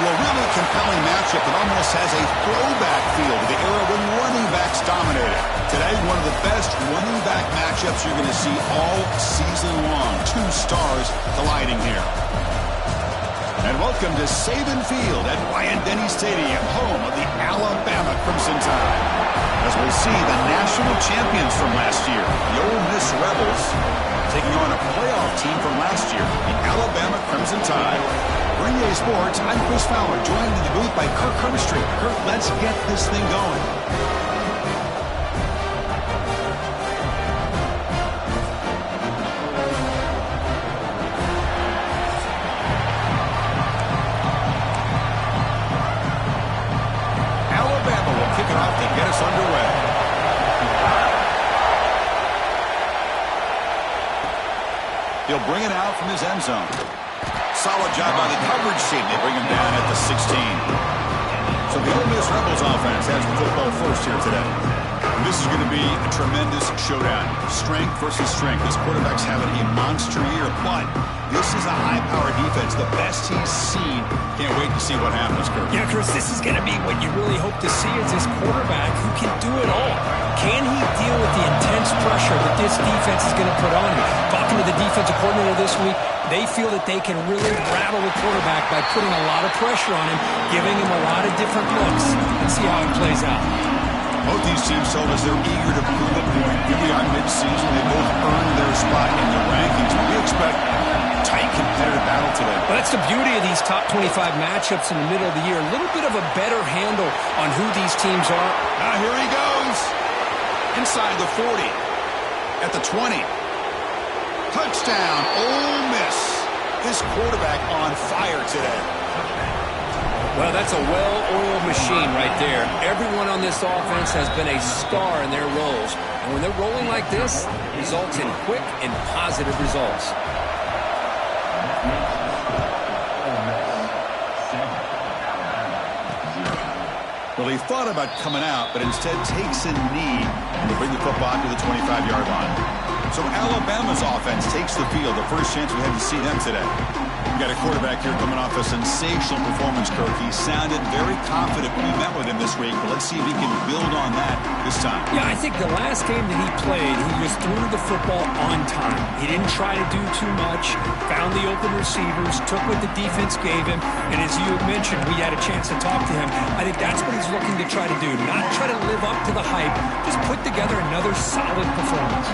to a really compelling matchup that almost has a throwback feel to the era when running backs dominated. Today, one of the best running back matchups you're going to see all season long. Two stars colliding here. And welcome to Saban Field at Bryant-Denny Stadium, home of the Alabama Crimson Tide. As we'll see the national champions from last year, the Ole Miss Rebels, taking on a playoff team from last year, the Alabama Crimson Tide. For EA Sports, I'm Chris Fowler, joined in the booth by Kirk Herbstreit. Kirk, let's get this thing going. Alabama will kick it off to get us underway. He'll bring it out from his end zone. Solid job by the coverage team. They bring him down at the 16. So the Ole Miss Rebels offense has the football first here today. And this is going to be a tremendous showdown. Strength versus strength. This quarterback's having a monster year, but this is a high-powered defense, the best he's seen. Can't wait to see what happens, Kirk. Yeah, Chris, this is going to be what you really hope to see is this quarterback who can do it all. Can he deal with the intense pressure that this defense is going to put on him? Talking to the defensive coordinator this week, they feel that they can really rattle the quarterback by putting a lot of pressure on him, giving him a lot of different looks. Let's see how it plays out. Both these teams told us they're eager to prove a point. Here we are mid-season. They both earned their spot in the rankings. We expect tight competitive battle today. Well, that's the beauty of these top 25 matchups in the middle of the year. A little bit of a better handle on who these teams are. Now here he goes. Inside the 40. At the 20. Touchdown, Ole Miss. This quarterback on fire today. Well, that's a well-oiled machine right there. Everyone on this offense has been a star in their roles. And when they're rolling like this, it results in quick and positive results. Well, he thought about coming out, but instead takes a knee to bring the football to the 25-yard line. So Alabama's offense takes the field. The first chance we had to see them today. We got a quarterback here coming off a sensational performance, Kirk. He sounded very confident when we met with him this week, but let's see if he can build on that this time. Yeah, I think the last game that he played, he just threw the football on time. He didn't try to do too much, found the open receivers, took what the defense gave him, and as you mentioned, we had a chance to talk to him. I think that's what he's looking to try to do, not try to live up to the hype, just put together another solid performance.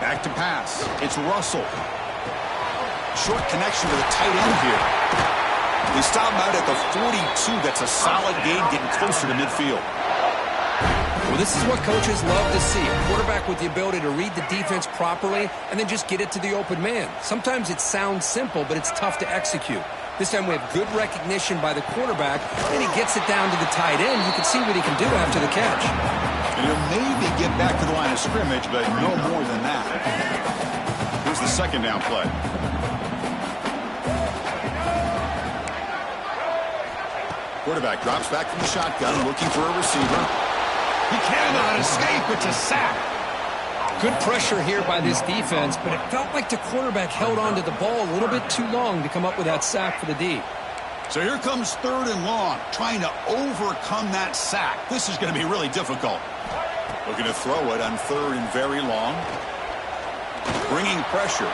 Back to pass. It's Russell. Short connection to the tight end here. They stop him out at the 42. That's a solid gain, getting closer to midfield. Well, this is what coaches love to see. A quarterback with the ability to read the defense properly and then just get it to the open man. Sometimes it sounds simple, but it's tough to execute. This time we have good recognition by the quarterback, and he gets it down to the tight end. You can see what he can do after the catch. And he'll maybe get back to the line of scrimmage, but no more than that. Here's the second down play. Quarterback drops back from the shotgun, looking for a receiver. He cannot escape. It's a sack. Good pressure here by this defense, but it felt like the quarterback held on to the ball a little bit too long to come up with that sack for the D. So here comes 3rd and long, trying to overcome that sack. This is going to be really difficult. Looking to throw it on 3rd and very long. Bringing pressure.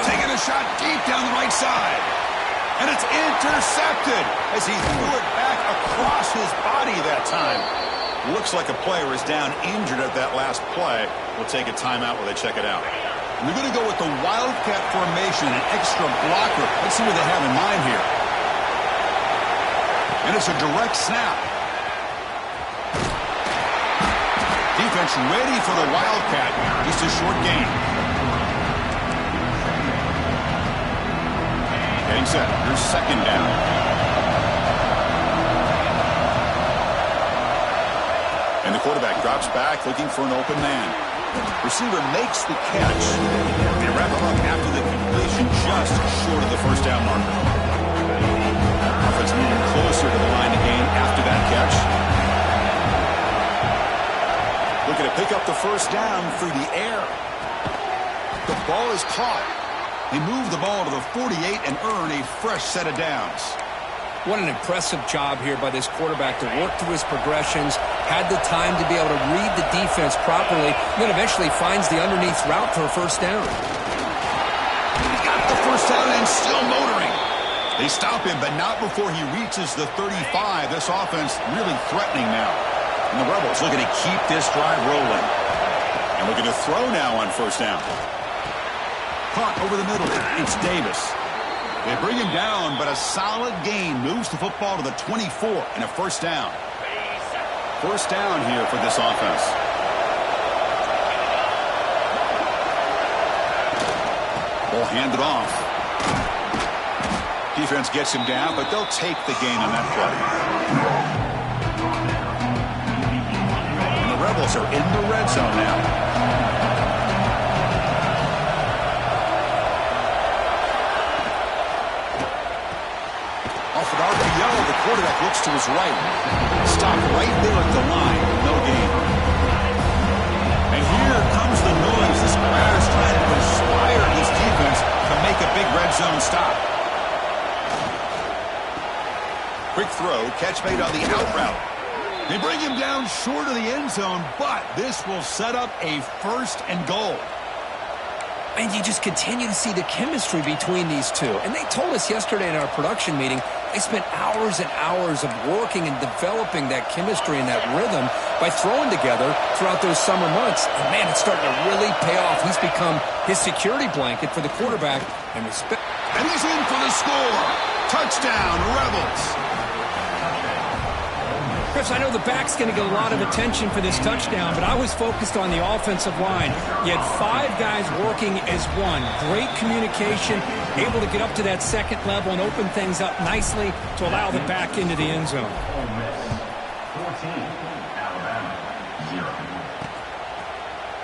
Taking a shot deep down the right side. And it's intercepted as he threw it back across his body that time. Looks like a player is down injured at that last play. We'll take a timeout while they check it out. And they're going to go with the Wildcat formation, an extra blocker. Let's see what they have in mind here. And it's a direct snap. Defense ready for the Wildcat. Just a short gain. Getting set. Here's 2nd down. And the quarterback drops back, looking for an open man. Receiver makes the catch. They wrap him up after the completion, just short of the first down marker. Offense moving closer to the line to gain after that catch. Looking to pick up the first down through the air. The ball is caught. They move the ball to the 48 and earn a fresh set of downs. What an impressive job here by this quarterback to work through his progressions, had the time to be able to read the defense properly, and then eventually finds the underneath route for a first down. He got the first down and still motoring. They stop him, but not before he reaches the 35. This offense really threatening now. And the Rebels looking to keep this drive rolling. And looking to throw now on first down. Caught over the middle. It's Davis. They bring him down, but a solid gain moves the football to the 24 and a first down. First down here for this offense. Ball handed off. Defense gets him down, but they'll take the gain on that play. And the Rebels are in the red zone now. Off an RPO, the quarterback looks to his right. Stopped right there at the line. No gain. And here comes the noise. This crowd is trying to inspire this defense to make a big red zone stop. Quick throw, catch made on the out route. They bring him down short of the end zone, but this will set up a first and goal. And you just continue to see the chemistry between these two. And they told us yesterday in our production meeting, they spent hours and hours of working and developing that chemistry and that rhythm by throwing together throughout those summer months. And, man, it's starting to really pay off. He's become his security blanket for the quarterback. And respect. And he's in for the score. Touchdown, Rebels. Chris, I know the back's going to get a lot of attention for this touchdown, but I was focused on the offensive line. You had 5 guys working as one. Great communication, able to get up to that second level and open things up nicely to allow the back into the end zone. 14, Alabama, 0.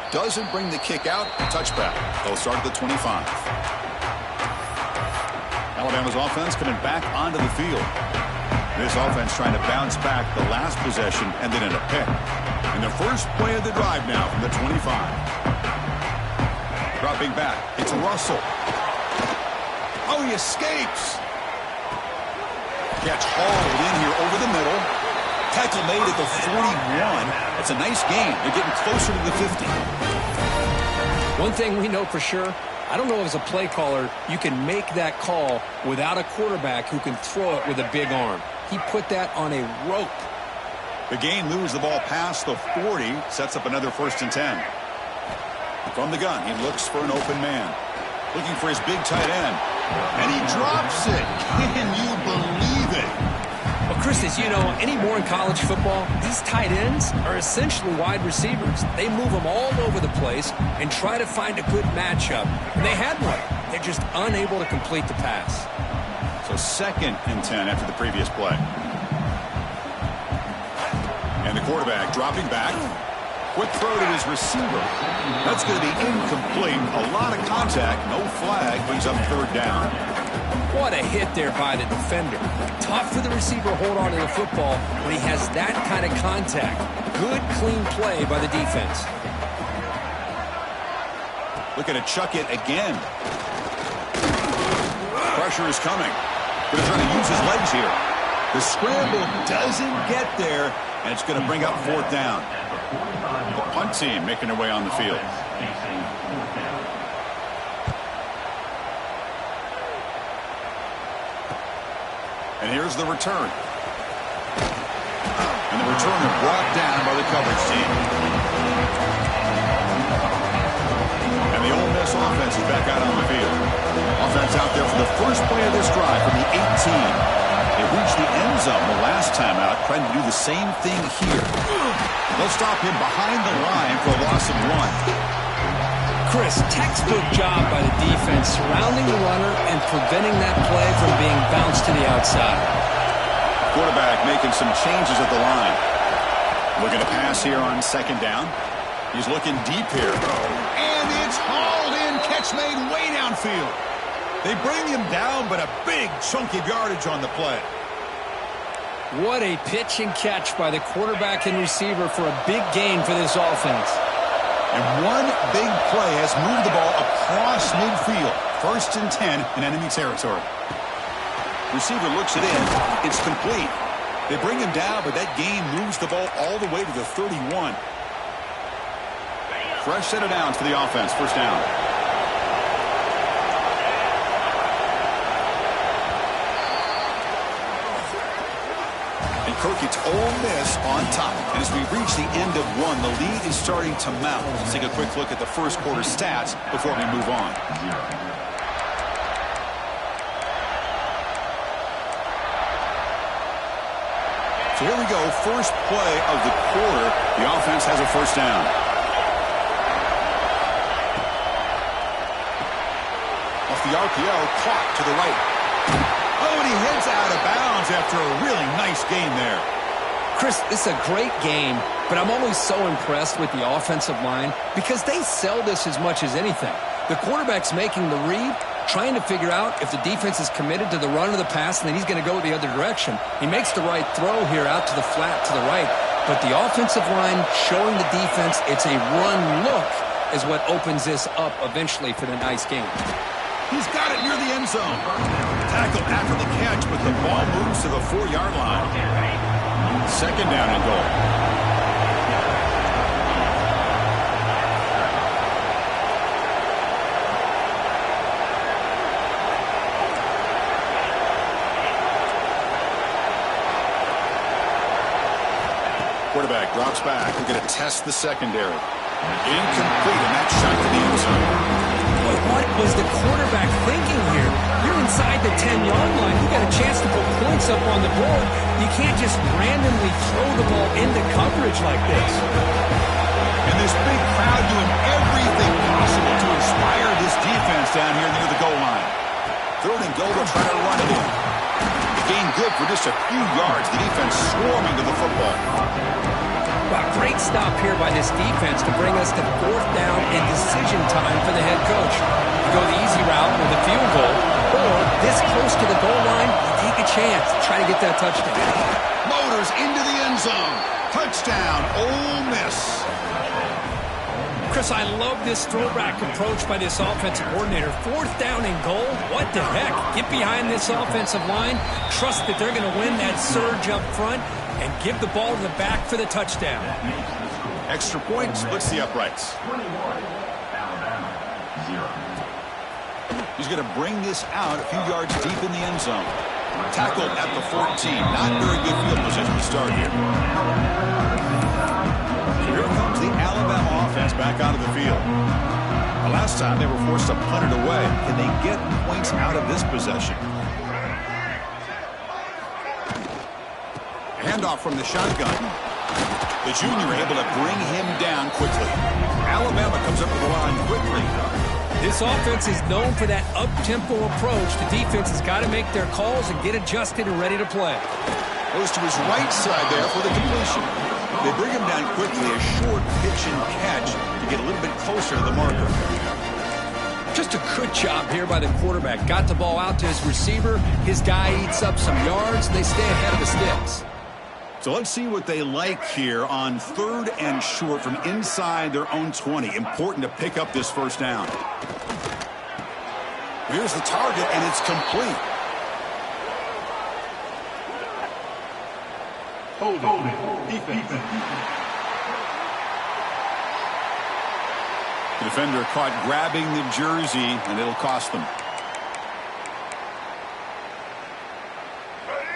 Doesn't bring the kick out. Touchback. They'll start at the 25. Alabama's offense coming back onto the field. This offense trying to bounce back the last possession and then in a pick. And the first play of the drive now from the 25. Dropping back. It's Russell. Oh, he escapes. Catch hauled in here over the middle. Tackle made at the 41. It's a nice game. They're getting closer to the 50. One thing we know for sure, I don't know as a play caller, you can make that call without a quarterback who can throw it with a big arm. He put that on a rope. The gain moves the ball past the 40, sets up another first and 10. From the gun, he looks for an open man. Looking for his big tight end. And he drops it. Can you believe it? Well, Chris, as you know, anymore in college football, these tight ends are essentially wide receivers. They move them all over the place and try to find a good matchup. And they had one. They're just unable to complete the pass. So second and 10 after the previous play. And the quarterback dropping back. Quick throw to his receiver. That's going to be incomplete. A lot of contact. No flag. Brings up third down. What a hit there by the defender. Tough for the receiver to hold on to the football when he has that kind of contact. Good, clean play by the defense. Looking to chuck it again. Pressure is coming. Going to try to use his legs here. The scramble doesn't get there, and it's going to bring up fourth down. The punt team making their way on the field. And here's the return. And the returner brought down by the coverage team. And the Ole Miss offense is back out on the field. Offense out there for the first play of this drive from the 18. They reached the end zone the last time out, trying to do the same thing here. They'll stop him behind the line for a loss of 1. Chris, textbook job by the defense surrounding the runner and preventing that play from being bounced to the outside. Quarterback making some changes at the line. Looking to pass here on second down. He's looking deep here. And it's hauled in. Catch made way downfield. They bring him down, but a big chunk of yardage on the play. What a pitch and catch by the quarterback and receiver for a big gain for this offense. And one big play has moved the ball across midfield. 1st and 10 in enemy territory. Receiver looks it in. It's complete. They bring him down, but that gain moves the ball all the way to the 31. Fresh set of downs for the offense. 1st down. And Kirk, it's Ole Miss on top. And as we reach the end of one, the lead is starting to mount. Let's take a quick look at the first quarter stats before we move on. So here we go, first play of the quarter. The offense has a 1st down. Off the RPO, caught to the right. Oh, and he heads out of bounds after a really nice game there. Chris, this is a great game, but I'm always so impressed with the offensive line because they sell this as much as anything. The quarterback's making the read, trying to figure out if the defense is committed to the run or the pass, and then he's going to go the other direction. He makes the right throw here out to the flat to the right, but the offensive line showing the defense it's a run look is what opens this up eventually for the nice game. He's got it near the end zone. Tackle after the catch, but the ball moves to the 4-yard line. 2nd down and goal. Quarterback drops back. We're going to test the secondary. Incomplete, and that shot to the end zone. Boy, what was the quarterback thinking here? You're inside the 10-yard line. You got a chance to put points up on the board. You can't just randomly throw the ball into coverage like this. And this big crowd doing everything possible to inspire this defense down here near the goal line. 3rd and goal, they'll try to run it in. Gain good for just a few yards. The defense swarming to the football. Wow, great stop here by this defense to bring us to 4th down and decision time for the head coach. You go the easy route with a field goal, or this close to the goal line, you take a chance. Try to get that touchdown. Motors into the end zone. Touchdown, Ole Miss. Chris, I love this throwback approach by this offensive coordinator. 4th down and goal. What the heck? Get behind this offensive line. Trust that they're going to win that surge up front and give the ball to the back for the touchdown. Extra point splits the uprights. He's going to bring this out a few yards deep in the end zone. Tackled at the 14. Not very good field position to start here. Here comes the Alabama offense back out of the field. The last time they were forced to punt it away. Can they get points out of this possession? Handoff from the shotgun. The junior able to bring him down quickly. Alabama comes up with the line quickly. This offense is known for that up-tempo approach. The defense has got to make their calls and get adjusted and ready to play. Goes to his right side there for the completion. They bring him down quickly, a short pitch and catch to get a little bit closer to the marker. Just a good job here by the quarterback. Got the ball out to his receiver. His guy eats up some yards. They stay ahead of the sticks. So let's see what they like here on 3rd and short from inside their own 20. Important to pick up this 1st down. Here's the target, and it's complete. Holding. Defense. The defender caught grabbing the jersey, and it'll cost them.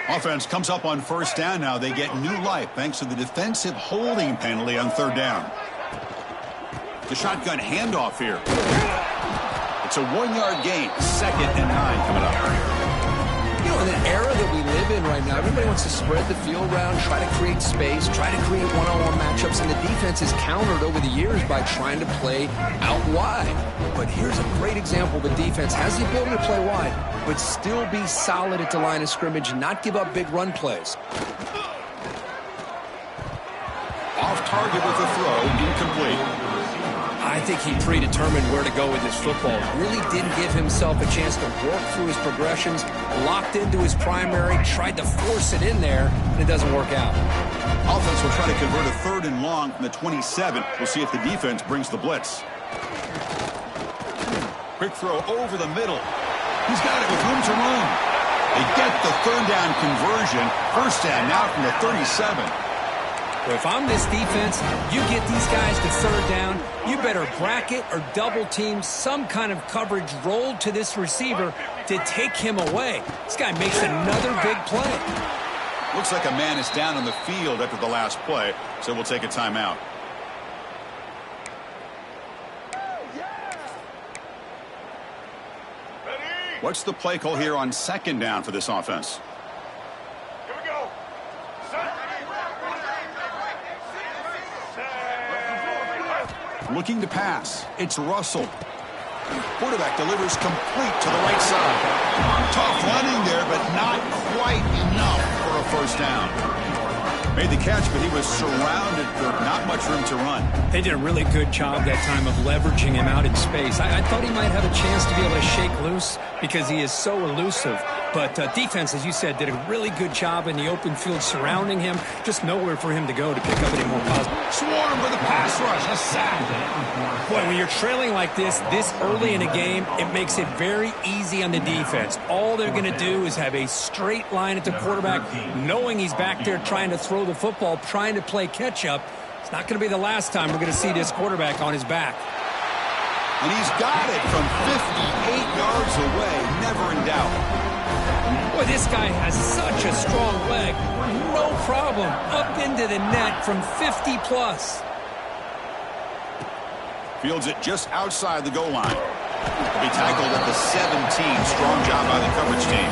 Offense comes up on 1st down now. They get new life thanks to the defensive holding penalty on 3rd down. The shotgun handoff here. It's a 1-yard gain. 2nd and 9 coming up. You know, in an era that we live in right now, everybody wants to spread the field around, try to create space, try to create one-on-one matchups, and the defense is countered over the years by trying to play out wide. But here's a great example. The defense has the ability to play wide, but still be solid at the line of scrimmage and not give up big run plays. Off target with the throw, incomplete. I I think he predetermined where to go with his football. Really didn't give himself a chance to work through his progressions, locked into his primary, tried to force it in there, and it doesn't work out. Offense will try to convert a 3rd and long from the 27. We'll see if the defense brings the blitz. Quick throw over the middle. He's got it with room to run. They get the 3rd down conversion. 1st down now from the 37. Well, if I'm this defense, you get these guys to 3rd down, you better bracket or double team some kind of coverage rolled to this receiver to take him away. This guy makes another big play. Looks like a man is down on the field after the last play, so we'll take a timeout. What's the play call here on 2nd down for this offense? Here we go. Looking to pass. It's Russell. Quarterback delivers complete to the right side. Tough running there, but not quite enough for a 1st down. Made the catch, but he was surrounded for not much room to run. They did a really good job that time of leveraging him out in space. I thought he might have a chance to be able to shake loose because he is so elusive. But defense, as you said, did a really good job in the open field surrounding him. Just nowhere for him to go to pick up any more positive. Swarm with a pass rush, a sack. Boy, when you're trailing like this early in a game, it makes it very easy on the defense. All they're going to do is have a straight line at the quarterback, knowing he's back there trying to throw the football, trying to play catch-up. It's not going to be the last time we're going to see this quarterback on his back. And he's got it from 58 yards away, never in doubt. Boy, this guy has such a strong leg. No problem. Up into the net from 50-plus. Fields it just outside the goal line. He'll be tackled at the 17. Strong job by the coverage team.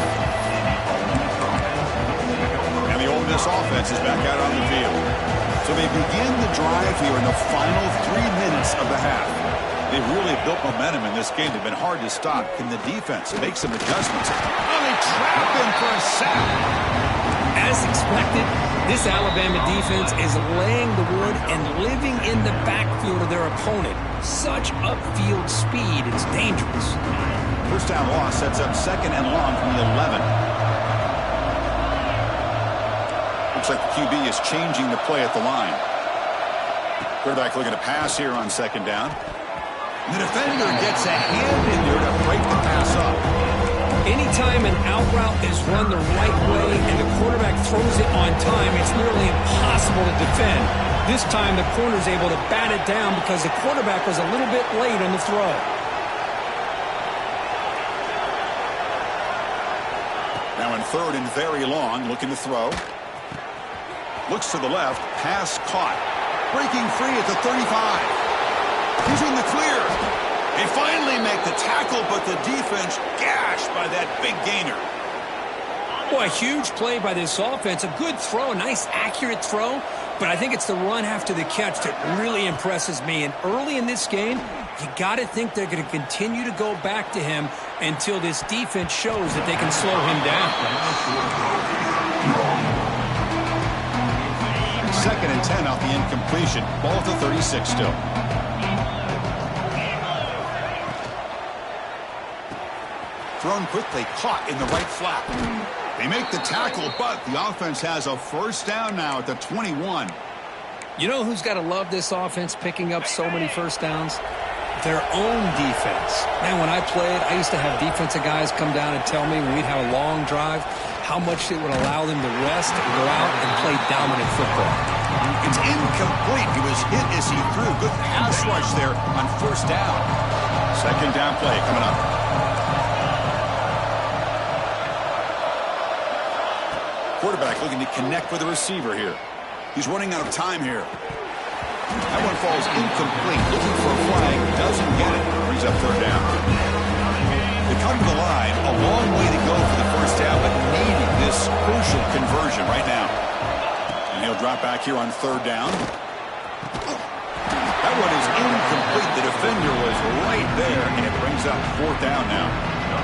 And the Ole Miss offense is back out on the field. So they begin the drive here in the final 3 minutes of the half. They've really built momentum in this game. They've been hard to stop. Can the defense make some adjustments? Oh, they trap him for a sack. As expected, this Alabama defense is laying the wood and living in the backfield of their opponent. Such upfield speed, it's dangerous. 1st down loss sets up 2nd and long from the 11. Looks like the QB is changing the play at the line. Quarterback looking to pass here on 2nd down. The defender gets a hand in there to break the pass up. Anytime an out route is run the right way and the quarterback throws it on time, it's nearly impossible to defend. This time the corner's able to bat it down because the quarterback was a little bit late on the throw. Now in 3rd and very long, looking to throw. Looks to the left, pass caught. Breaking free at the 35. He's in the clear. They finally make the tackle, but the defense gashed by that big gainer. Boy, a huge play by this offense. A good throw, a nice accurate throw, but I think it's the run after the catch that really impresses me. And early in this game, you got to think they're going to continue to go back to him until this defense shows that they can slow him down. 2nd and 10 off the incompletion. Ball at the 36 still. Thrown quickly, caught in the right flap. They make the tackle, but the offense has a 1st down now at the 21. You know who's got to love this offense picking up so many 1st downs? Their own defense. Man, when I played, I used to have defensive guys come down and tell me when we'd have a long drive how much it would allow them to rest and go out and play dominant football. It's incomplete. He was hit as he threw. Good pass rush there on 1st down. 2nd down play coming up. Quarterback looking to connect with the receiver here. He's running out of time here. That one falls incomplete. Looking for a flag. Doesn't get it. Brings up 3rd down. They come to the line. A long way to go for the 1st down, but needing this crucial conversion right now. And he'll drop back here on 3rd down. That one is incomplete. The defender was right there, and it brings up 4th down now.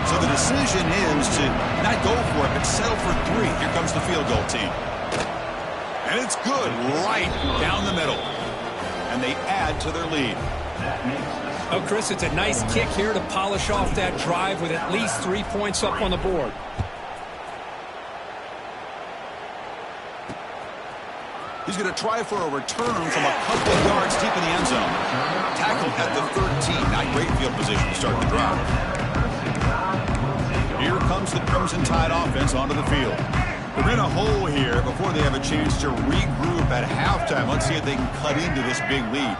So the decision is to not go for it, but settle for 3. Here comes the field goal team. And it's good right down the middle. And they add to their lead. Oh, Chris, it's a nice kick here to polish off that drive with at least 3 points up on the board. He's going to try for a return from a couple of yards deep in the end zone. Tackled at the 13. Not great field position to start the drive. Here comes the Crimson Tide offense onto the field. They're in a hole here before they have a chance to regroup at halftime. Let's see if they can cut into this big lead.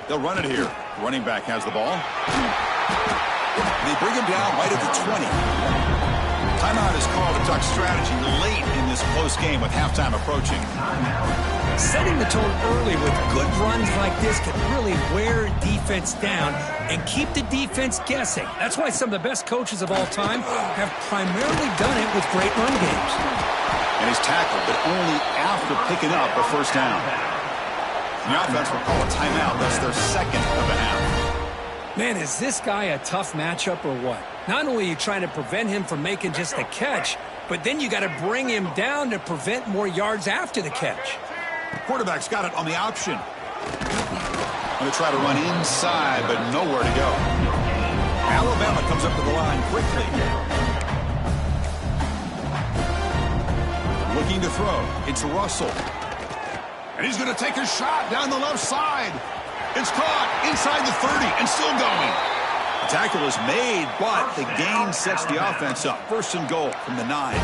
They'll run it here. Running back has the ball. They bring him down right at the 20. Timeout is called to talk strategy late in this close game with halftime approaching. Setting the tone early with good runs like this can really wear defense down and keep the defense guessing. That's why some of the best coaches of all time have primarily done it with great run games. And he's tackled, but only after picking up a first down. The offense will call a timeout. That's their second of the half. Man, is this guy a tough matchup or what? Not only are you trying to prevent him from making just a catch, but then you got to bring him down to prevent more yards after the catch. Quarterback's got it on the option. Going to try to run inside, but nowhere to go. Alabama comes up to the line quickly. Looking to throw. It's Russell. And he's going to take a shot down the left side. It's caught inside the 30 and still going. The tackle is made, but the gain sets the offense up. First and goal from the 9.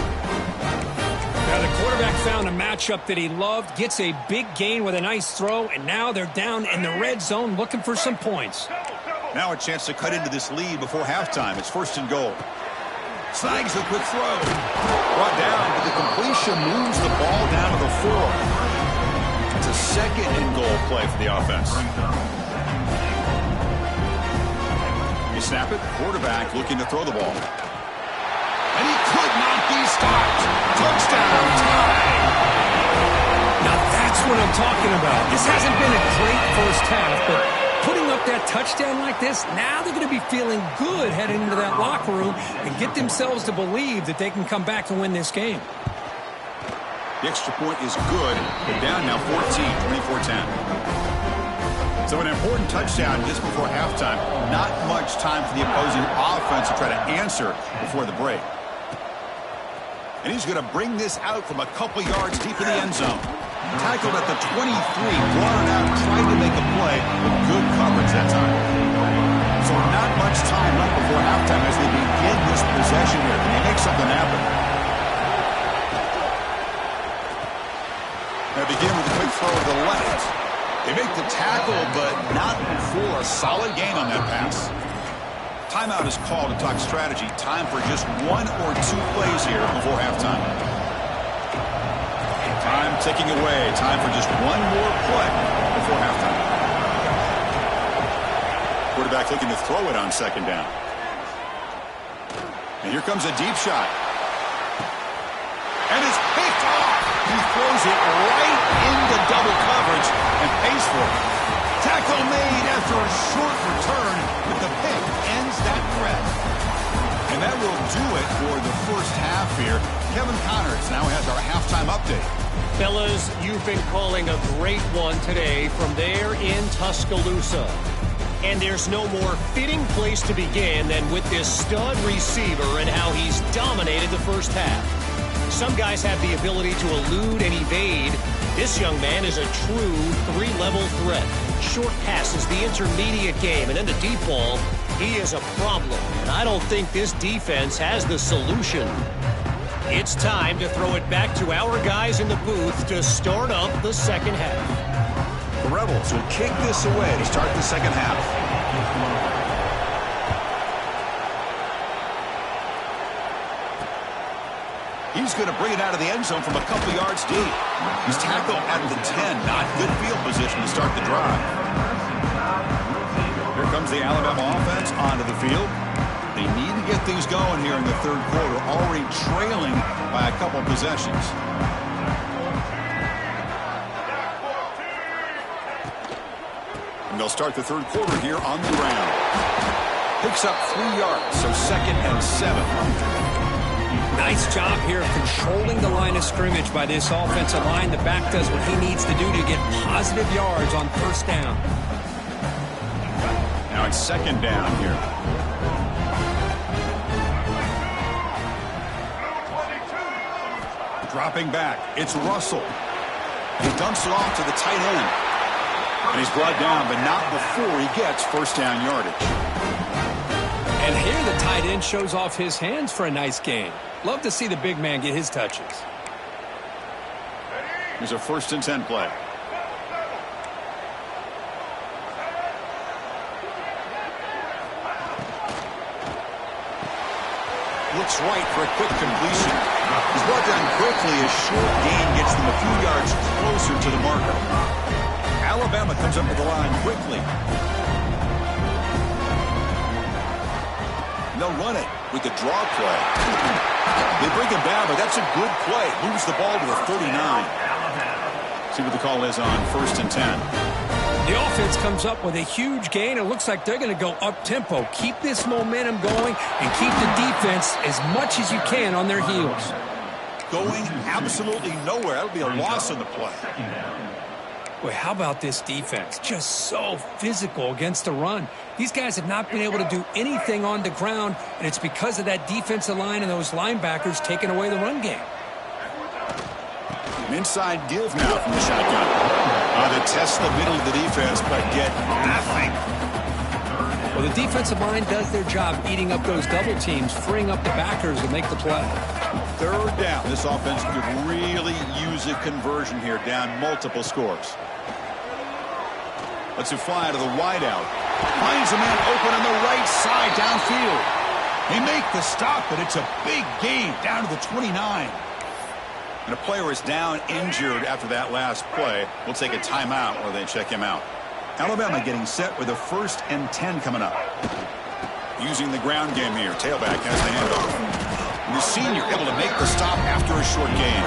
Now the quarterback found a matchup that he loved, gets a big gain with a nice throw, and now they're down in the red zone looking for some points. Now a chance to cut into this lead before halftime. It's first and goal. Snags a quick throw. Brought down, but the completion moves the ball down to the 4. It's a second and goal play for the offense. You snap it, quarterback looking to throw the ball. And he could not be stopped. Touchdown, tie. Now that's what I'm talking about. This hasn't been a great first half, but putting up that touchdown like this, now they're going to be feeling good heading into that locker room and get themselves to believe that they can come back and win this game. The extra point is good. They're down now 14, 24-10. So an important touchdown just before halftime. Not much time for the opposing offense to try to answer before the break. And he's going to bring this out from a couple yards deep in the end zone. Tackled at the 23, brought it out, tried to make a play, but good coverage that time. So not much time left before halftime as they begin this possession here. Can they make something happen? They begin with a quick throw to the left. They make the tackle, but not before a solid gain on that pass. Timeout is called to talk strategy. Time for just 1 or 2 plays here before halftime. Time ticking away. Time for just 1 more play before halftime. Quarterback looking to throw it on second down. And here comes a deep shot. And it's picked off. He throws it right into double coverage and pays for it. Tackle made after a short return, but the pick ends that threat. And that will do it for the first half here. Kevin Connors now has our halftime update. Fellas, you've been calling a great one today from there in Tuscaloosa. And there's no more fitting place to begin than with this stud receiver and how he's dominated the first half. Some guys have the ability to elude and evade. This young man is a true 3-level threat. Short passes, the intermediate game, and then the deep ball, he is a problem. And I don't think this defense has the solution. It's time to throw it back to our guys in the booth to start up the second half. The Rebels will kick this away to start the second half. He's going to bring it out of the end zone from a couple yards deep. He's tackled at the 10. Not good field position to start the drive. Here comes the Alabama offense onto the field. They need to get things going here in the third quarter, already trailing by a couple possessions. And they'll start the third quarter here on the ground. Picks up 3 yards, so second and 7. Nice job here of controlling the line of scrimmage by this offensive line. The back does what he needs to do to get positive yards on first down. on second down here. Dropping back, it's Russell. He dumps it off to the tight end. And he's brought down, but not before he gets first down yardage. And here the tight end shows off his hands for a nice gain. Love to see the big man get his touches. Here's a 1st and 10 play. Looks right for a quick completion. He's brought down quickly. A short gain gets them a few yards closer to the marker. Alabama comes up with the line quickly. They'll run it with the draw play. They bring him down, but that's a good play. Moves the ball to the 39. See what the call is on 1st and 10. The offense comes up with a huge gain. It looks like they're going to go up-tempo. Keep this momentum going and keep the defense as much as you can on their heels. Going absolutely nowhere. That'll be a loss in the play. Boy, how about this defense? Just so physical against the run. These guys have not been able to do anything on the ground, and it's because of that defensive line and those linebackers taking away the run game. An inside give now from the shotgun. They test the middle of the defense, but get nothing. Well, the defensive line does their job eating up those double teams, freeing up the backers to make the play. 3rd down. This offense could really use a conversion here, down multiple scores. Lets it fly to the wideout. Finds a man open on the right side downfield. They make the stop, but it's a big gain down to the 29. And a player is down injured after that last play. We'll take a timeout while they check him out. Alabama getting set with a 1st and 10 coming up. Using the ground game here. Tailback has the handoff. And the senior able to make the stop after a short gain.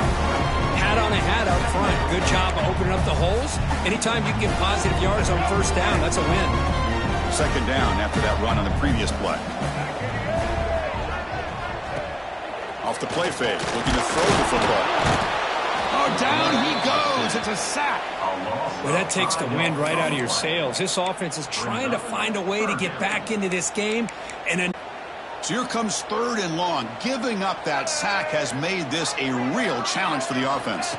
Hat on a hat up front. Good job of opening up the holes. Anytime you can get positive yards on 1st down, that's a win. 2nd down after that run on the previous play. Off the play fake, looking to throw the football. Oh, down he goes. It's a sack. Well, that takes the wind right out of your sails. This offense is trying to find a way to get back into this game. So here comes 3rd and long. Giving up that sack has made this a real challenge for the offense.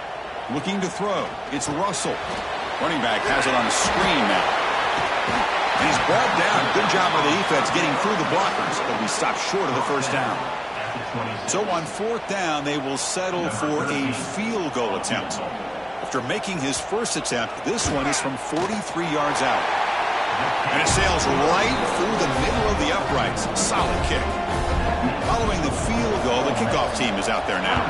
Looking to throw. It's Russell. Running back has it on a screen now. And he's brought down. Good job by the defense getting through the blockers. But we stopped short of the 1st down. So on 4th down, they will settle for a field goal attempt. After making his first attempt, this one is from 43 yards out. And it sails right through the middle of the uprights. Solid kick. Following the field goal, the kickoff team is out there now.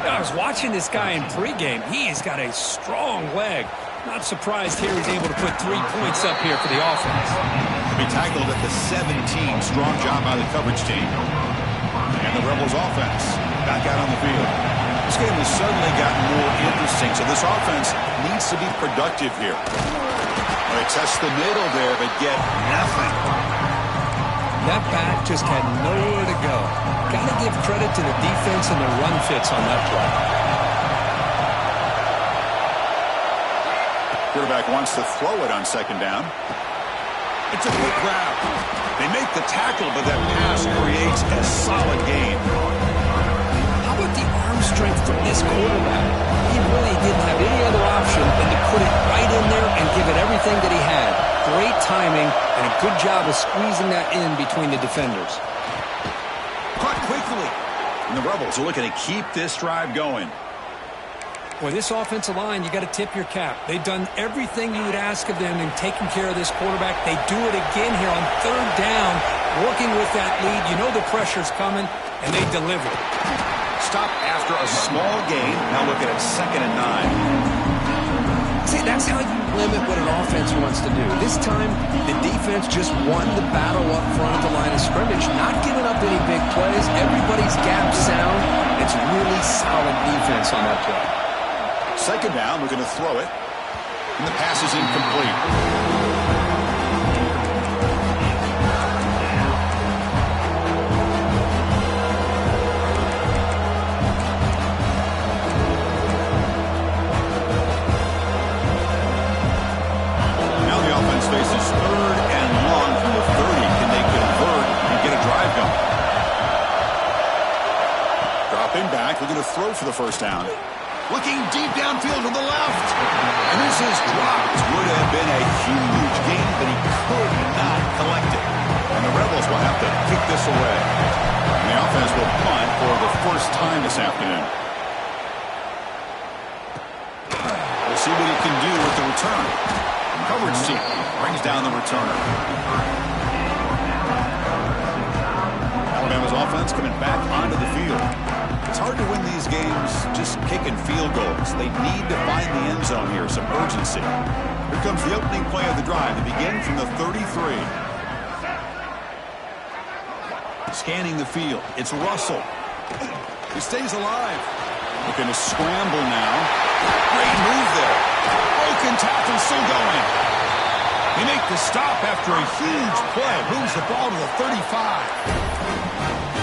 I was watching this guy in pregame. He's got a strong leg. Not surprised here he's able to put 3 points up here for the offense. To be tackled at the 17. Strong job by the coverage team. And the Rebels offense back out on the field. This game has suddenly gotten more interesting, so this offense needs to be productive here. They test the middle there, but get nothing. That back just had nowhere to go. Got to give credit to the defense and the run fits on that play. Quarterback wants to throw it on 2nd down. It's a quick grab. They make the tackle, but that pass creates a solid gain. How about the arm strength from this quarterback? He really didn't have any other option than to put it right in there and give it everything that he had. Great timing and a good job of squeezing that in between the defenders. Caught quickly. And the Rebels are looking to keep this drive going. Boy, this offensive line, you got to tip your cap. They've done everything you would ask of them in taking care of this quarterback. They do it again here on 3rd down, working with that lead. You know the pressure's coming, and they deliver. Stop after a small gain. Now looking at 2nd and 9. See, that's how you limit what an offense wants to do. This time, the defense just won the battle up front of the line of scrimmage, not giving up any big plays. Everybody's gap sound. It's really solid defense on that play. 2nd down, looking to throw it. And the pass is incomplete. Now the offense faces 3rd and long back looking to throw for the first down. Looking deep downfield to the left. And this is dropped. Would have been a huge gain, but he could not collect it. And the Rebels will have to kick this away. And the offense will punt for the first time this afternoon. We'll see what he can do with the return. Coverage team brings down the returner. Alabama's offense coming back onto the field. It's hard to win these games just kicking field goals. They need to find the end zone here, some urgency. Here comes the opening play of the drive. They begin from the 33. Scanning the field. It's Russell. He stays alive. Looking to scramble now. Great move there. Broken tackle, still going. They make the stop after a huge play. Moves the ball to the 35.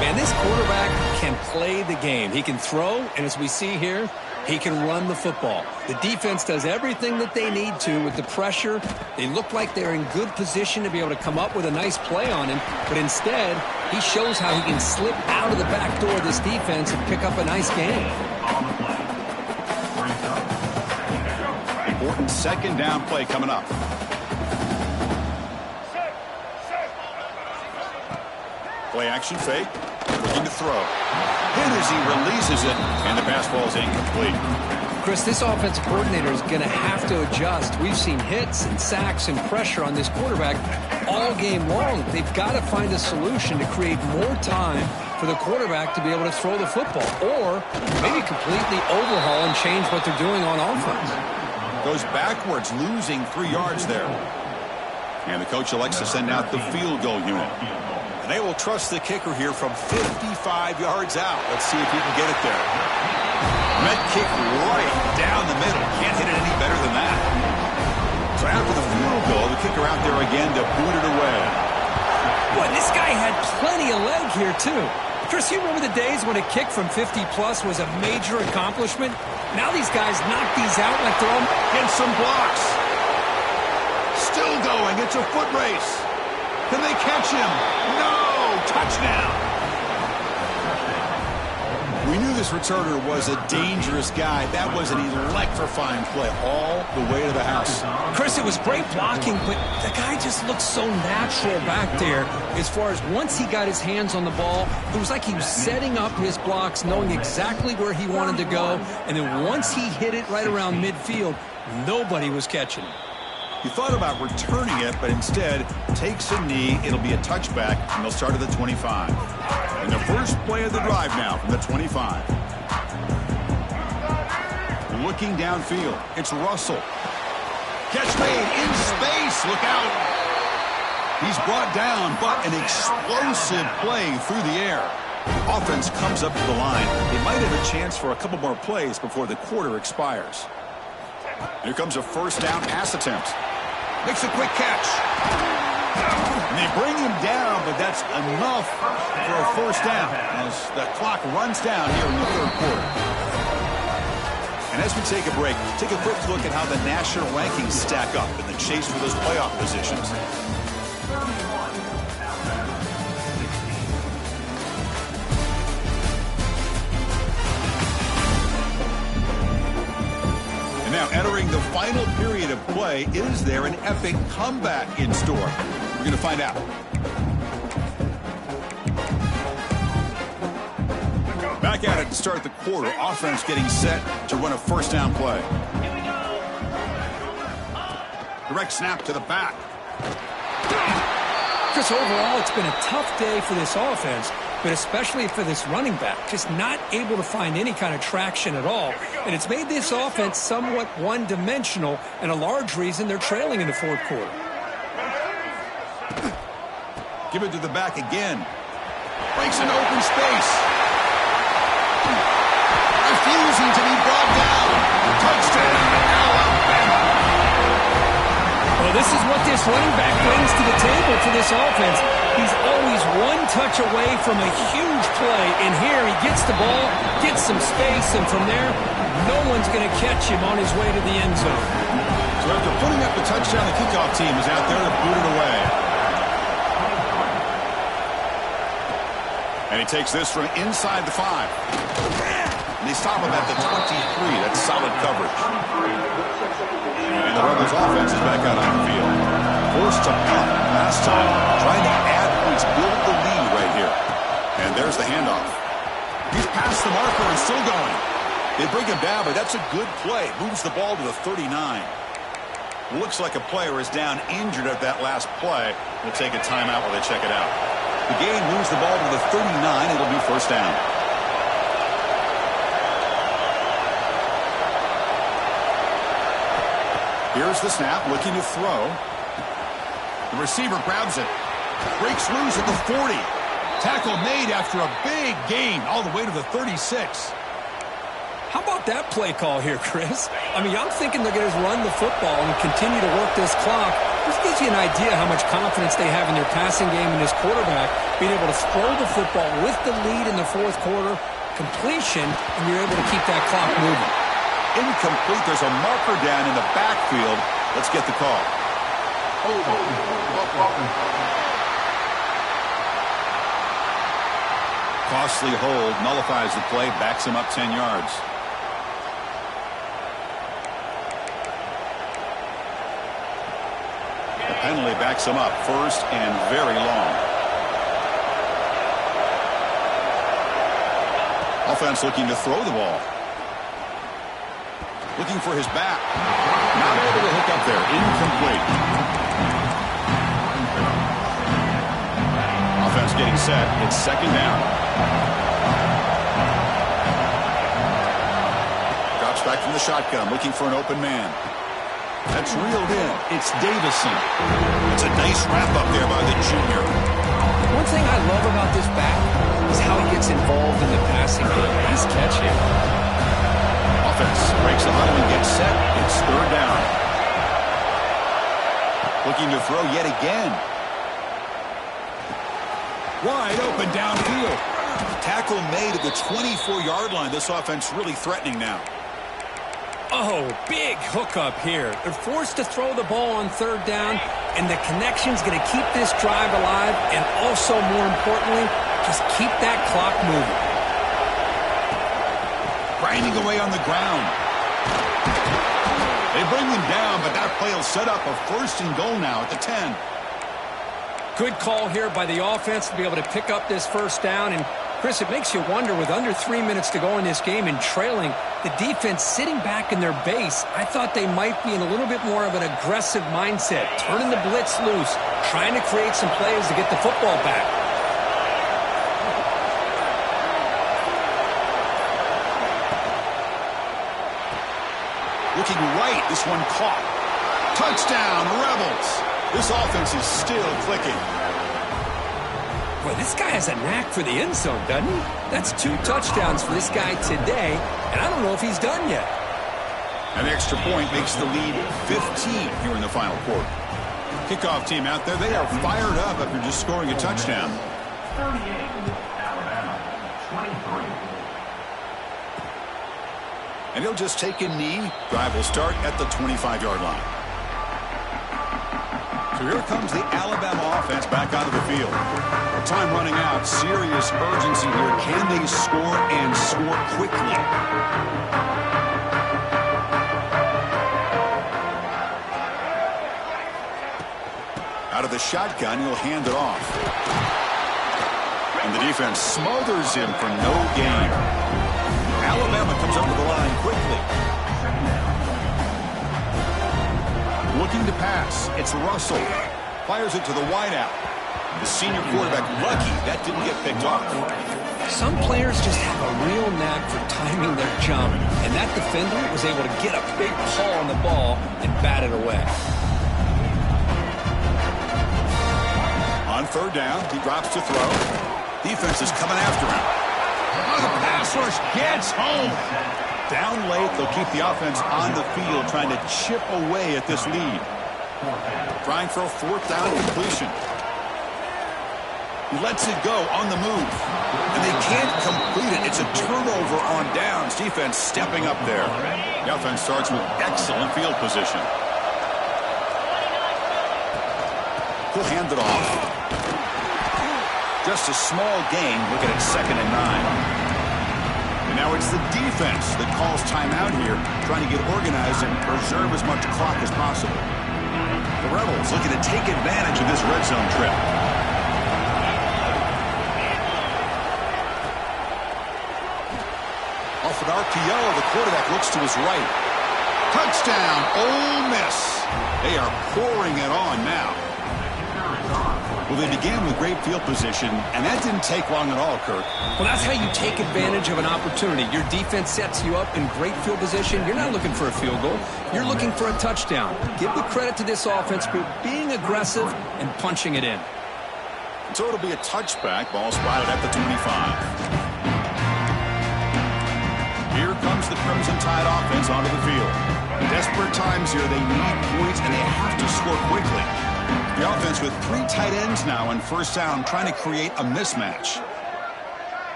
Man, this quarterback can play the game. He can throw, and as we see here, he can run the football. The defense does everything that they need to with the pressure. They look like they're in good position to be able to come up with a nice play on him, but instead, he shows how he can slip out of the back door of this defense and pick up a nice game. Important second down play coming up. Play action fake. Looking to throw. Hit as he releases it, and the pass ball is incomplete. Chris, this offensive coordinator is going to have to adjust. We've seen hits and sacks and pressure on this quarterback all game long. They've got to find a solution to create more time for the quarterback to be able to throw the football, or maybe completely overhaul and change what they're doing on offense. Goes backwards, losing 3 yards there. And the coach elects to send out the field goal unit. And they will trust the kicker here from 55 yards out. Let's see if he can get it there. Red kick right down the middle. Can't hit it any better than that. So after the field goal, the kicker out there again to boot it away. Boy, this guy had plenty of leg here, too. Chris, you remember the days when a kick from 50-plus was a major accomplishment? Now these guys knock these out like they're all... Get some blocks. Still going. It's a foot race. Can they catch him? No! Touchdown! We knew this returner was a dangerous guy. That was an electrifying play all the way to the house. Chris, it was great blocking, but the guy just looked so natural back there. As far as once he got his hands on the ball, it was like he was setting up his blocks, knowing exactly where he wanted to go. And then once he hit it right around midfield, nobody was catching him. He thought about returning it, but instead takes a knee. It'll be a touchback, and they'll start at the 25. And the first play of the drive now from the 25. Looking downfield. It's Russell. Catch made in space. Look out. He's brought down, but an explosive play through the air. Offense comes up to the line. They might have a chance for a couple more plays before the quarter expires. Here comes a first down pass attempt. Makes a quick catch. And they bring him down, but that's enough for a first down as the clock runs down here in the third quarter. And as we take a break, take a quick look at how the national rankings stack up in the chase for those playoff positions. Now entering the final period of play, is there an epic comeback in store? We're going to find out. Back at it to start the quarter. Offense getting set to run a first down play. Direct snap to the back. Chris, overall, it's been a tough day for this offense, but especially for this running back, just not able to find any kind of traction at all. And it's made this offense somewhat one-dimensional, and a large reason they're trailing in the fourth quarter. Give it to the back again. Breaks an open space. Refusing to be brought down. Touchdown, Alabama. Well, this is what this running back brings to the table for this offense. He's always one touch away from a huge play, and here he gets the ball, gets some space, and from there, no one's going to catch him on his way to the end zone. So after putting up the touchdown, the kickoff team is out there to boot it away. And he takes this from inside the 5. And they stop him at the 23. That's solid coverage. And the Rebels offense is back out on the field. Forced to punt last time. Trying to add points, build the lead right here. And there's the handoff. He's past the marker and still going. They bring him down, but that's a good play. Moves the ball to the 39. Looks like a player is down injured at that last play. We'll take a timeout while they check it out. The game moves the ball to the 39. It'll be first down. Here's the snap, looking to throw. The receiver grabs it. Breaks loose at the 40. Tackle made after a big gain all the way to the 36. How about that play call here, Chris? I mean, I'm thinking they're going to run the football and continue to work this clock. This gives you an idea how much confidence they have in their passing game and this quarterback being able to throw the football with the lead in the fourth quarter, completion, and you're able to keep that clock moving. Incomplete. There's a marker down in the backfield. Let's get the call. Costly hold, nullifies the play, backs him up 10 yards. The penalty backs him up first and very long. Offense looking to throw the ball. Looking for his back. Not able to hook up there. Incomplete. Offense getting set. It's second down. Drops back from the shotgun. Looking for an open man. That's reeled in. It's Davison. It's a nice wrap up there by the junior. One thing I love about this back is how he gets involved in the passing game. Nice catch here. Offense breaks the huddle and gets set. It's third down. Looking to throw yet again. Wide open downfield. Tackle made at the 24-yard line. This offense really threatening now. Oh, big hookup here. They're forced to throw the ball on third down, and the connection's going to keep this drive alive, and also, more importantly, just keep that clock moving. Grinding away on the ground. They bring him down, but that play will set up a first and goal now at the 10. Good call here by the offense to be able to pick up this first down. And, Chris, it makes you wonder, with under 3 minutes to go in this game and trailing, the defense sitting back in their base, I thought they might be in a little bit more of an aggressive mindset, turning the blitz loose, trying to create some plays to get the football back. Looking right, this one caught. Touchdown, Rebels. This offense is still clicking. Boy, this guy has a knack for the end zone, doesn't he? That's 2 touchdowns for this guy today, and I don't know if he's done yet. An extra point makes the lead 15 here in the final quarter. Kickoff team out there, they are fired up after just scoring a touchdown. 38, Alabama, 23. And he'll just take a knee. Drive will start at the 25-yard line. So here comes the Alabama offense back onto the field. Time running out. Serious urgency here. Can they score and score quickly? Out of the shotgun, he'll hand it off. And the defense smothers him for no gain. Alabama comes up to the line quickly. Looking to pass. It's Russell. Fires it to the wideout. The senior quarterback lucky that didn't get picked off. Some players just have a real knack for timing their jump, and that defender was able to get a big pull on the ball and bat it away. On third down, he drops to throw. Defense is coming after him. Oh, the pass rush gets home. Down late, they'll keep the offense on the field trying to chip away at this lead. Trying for a fourth down completion. He lets it go on the move. And they can't complete it. It's a turnover on downs. Defense stepping up there. The offense starts with excellent field position. He'll hand it off. Just a small gain. Looking at 2nd and 9. The Now it's the defense that calls timeout here, trying to get organized and preserve as much clock as possible. The Rebels looking to take advantage of this red zone trip. Off an RPO, the quarterback looks to his right. Touchdown, Ole Miss. They are pouring it on now. Well, they began with great field position, and that didn't take long at all, Kirk. Well, that's how you take advantage of an opportunity. Your defense sets you up in great field position. You're not looking for a field goal. You're looking for a touchdown. Give the credit to this offense for being aggressive and punching it in. So it'll be a touchback. Ball spotted at the 25. Here comes the Crimson Tide offense onto the field. Desperate times here. They need points, and they have to score quickly. The offense with 3 tight ends now on first down, trying to create a mismatch.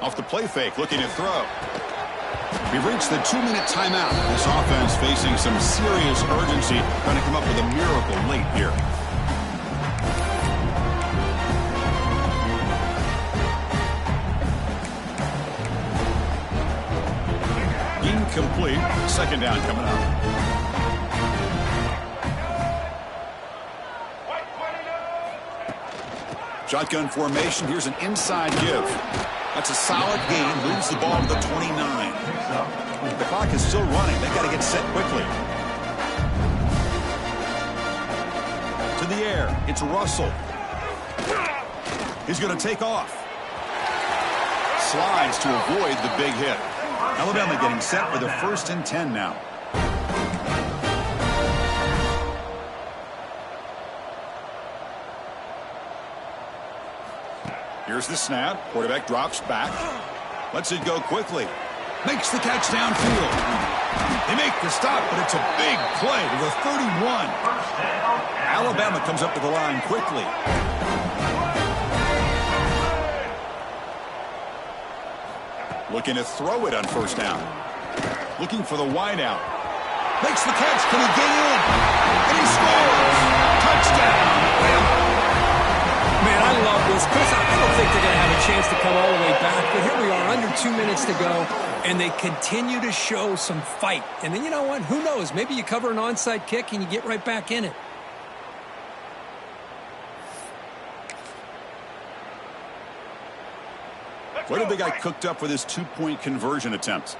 Off the play fake, looking to throw. We've reached the 2-minute timeout. This offense facing some serious urgency, trying to come up with a miracle late here. Incomplete. Second down coming up. Shotgun formation. Here's an inside give. That's a solid gain. Moves the ball to the 29. The clock is still running. They've got to get set quickly. To the air. It's Russell. He's going to take off. Slides to avoid the big hit. Alabama getting set for the 1st and 10 now. Here's the snap. Quarterback drops back. Lets it go quickly. Makes the catch downfield. They make the stop, but it's a big play to the 31. Alabama comes up to the line quickly. Looking to throw it on first down. Looking for the wideout. Makes the catch. Can he get in? And he scores. Touchdown. Man, I love this. Chris, I don't think they're going to have a chance to come all the way back. But here we are, under 2 minutes to go, and they continue to show some fight. And then you know what? Who knows? Maybe you cover an onside kick and you get right back in it. What have they got cooked up for this 2-point conversion attempt?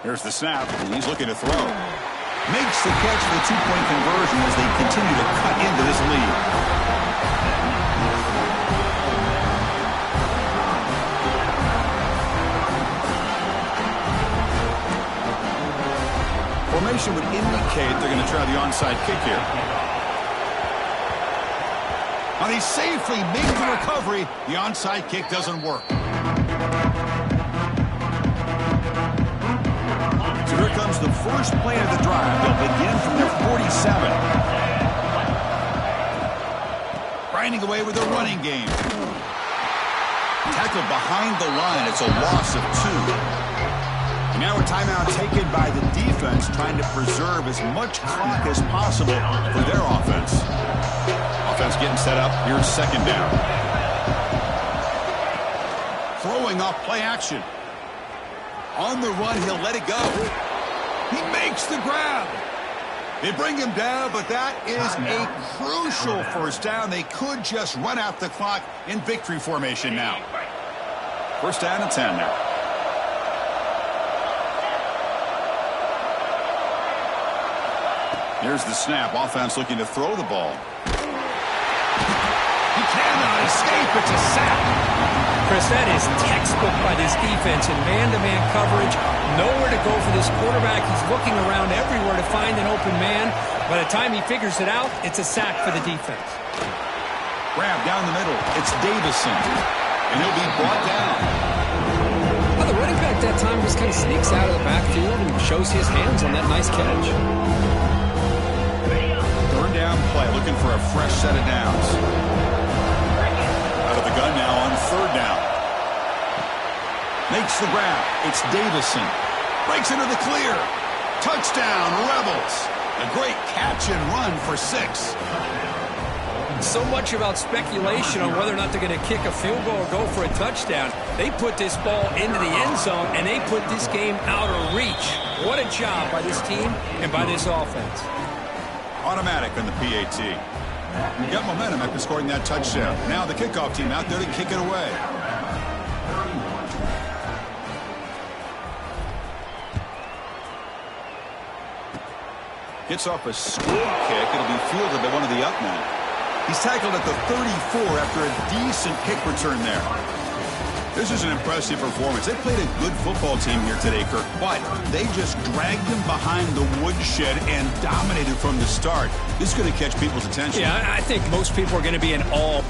Here's the snap, and he's looking to throw. Makes the catch for the 2-point conversion as they continue to cut into this lead. Formation would indicate they're going to try the onside kick here. And he safely made the recovery. The onside kick doesn't work. So here comes the first play of the drive. They'll begin from their 47. Grinding away with a running game. Tackled behind the line. It's a loss of 2. And now a timeout taken by the defense, trying to preserve as much clock as possible for their offense. Offense getting set up. Here's second down. Throwing off play action. On the run, he'll let it go. He makes the grab. They bring him down, but that is a crucial first down. They could just run out the clock in victory formation now. First down and 10 now. Here's the snap. Offense looking to throw the ball. He cannot escape. It's a sack. Chris, that is textbook by this defense in man-to-man coverage. Nowhere to go for this quarterback. He's looking around everywhere to find an open man. By the time he figures it out, it's a sack for the defense. Grab down the middle. It's Davison. And he'll be brought down. Well, the running back that time just kind of sneaks out of the backfield and shows his hands on that nice catch. Third down play, looking for a fresh set of downs. Out of the gun now on third down. Makes the grab. It's Davison. Breaks into the clear. Touchdown, Rebels. A great catch and run for 6. not so much about speculation on whether or not they're going to kick a field goal or go for a touchdown. They put this ball into the end zone, and they put this game out of reach. What a job by this team and by this offense. Automatic on the PAT. Got momentum after scoring that touchdown. Now the kickoff team out there to kick it away. Gets off a score kick. It'll be fielded by one of the up men. He's tackled at the 34 after a decent kick return there. This is an impressive performance. They played a good football team here today, Kirk, but they just dragged them behind the woodshed and dominated from the start. This is going to catch people's attention. Yeah, I think most people are going to be in awe.